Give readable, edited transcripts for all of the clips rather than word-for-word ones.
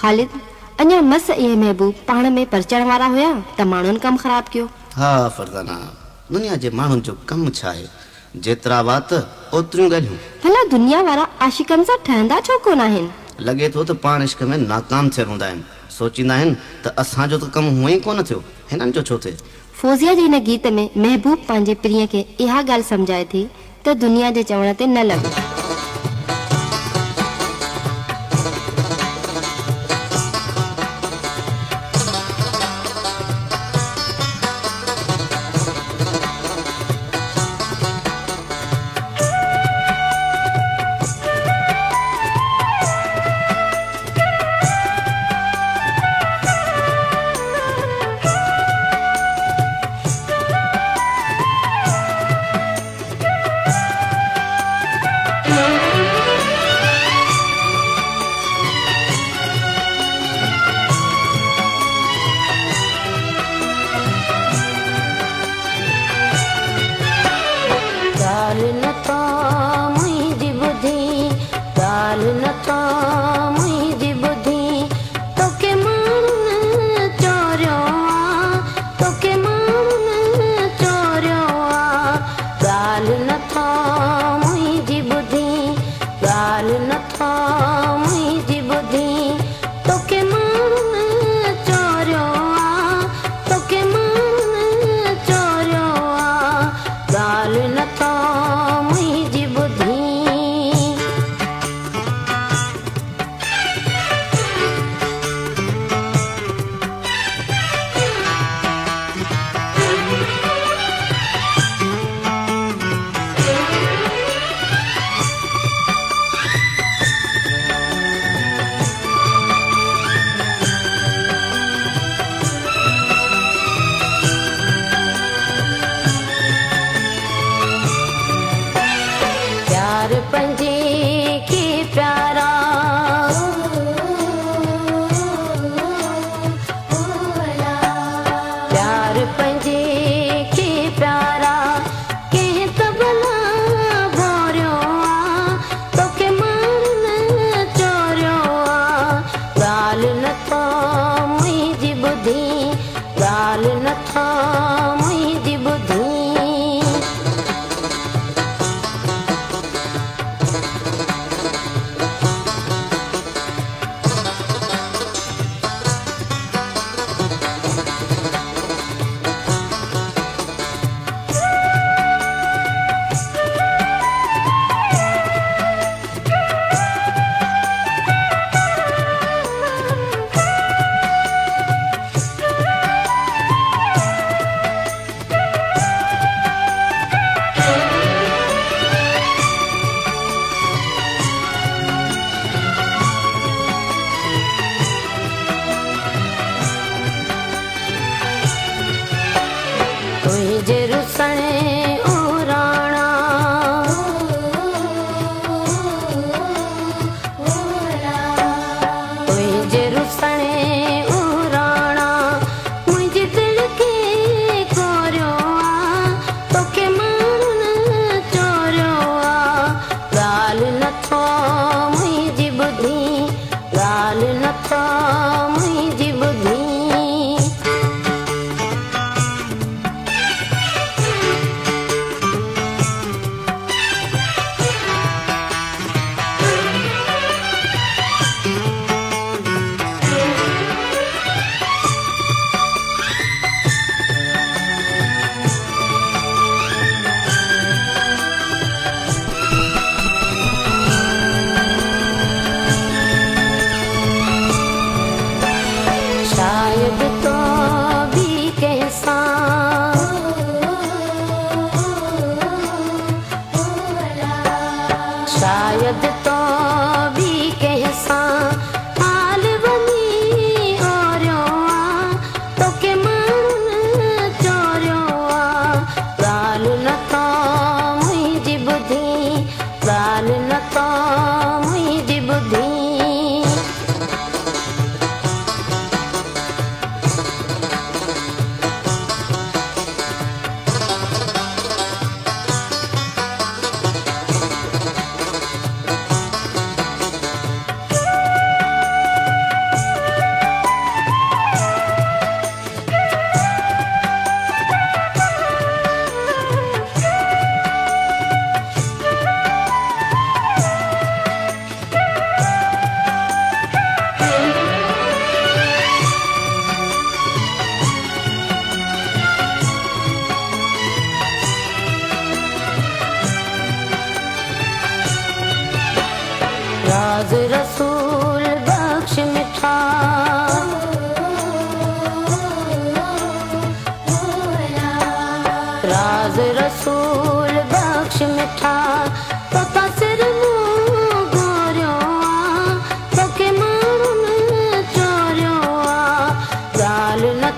ख़ालिद अञा मस इहे महबूब पाण में परचण वारा हुया त माण्हुनि कमु ख़राब कयो। हा फरदाना, दुनिया जे माण्हुनि जो कमु छा आहे, जेतिरा वात ओतिरियूं ॻाल्हियूं। भला दुनिया वारा आशिकनि सां ठहंदा छो कोन आहिनि? लॻे थो त पाण इश्क में नाकाम थियल हूंदा आहिनि, सोचींदा आहिनि त असांजो त कमु हूअं ई कोन थियो, हिननि जो छो थिए। फौजिया जे हिन गीत में महबूब पंहिंजे प्रिय खे इहा ॻाल्हि सम्झाए थी त दुनिया जे चवण ते न लॻो।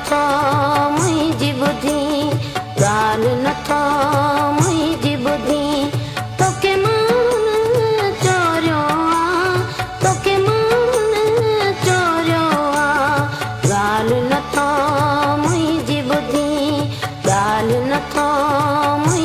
नथो मुंहिंजी ॿुधी ॻाल्हि नथो मुंहिंजी ॿुधी तोखे मां चोरियो आहे तोखे मां चोरियो आहे ॻाल्हि नथो मुंहिंजी ॿुधी ॻाल्हि नथो मुंहिंजी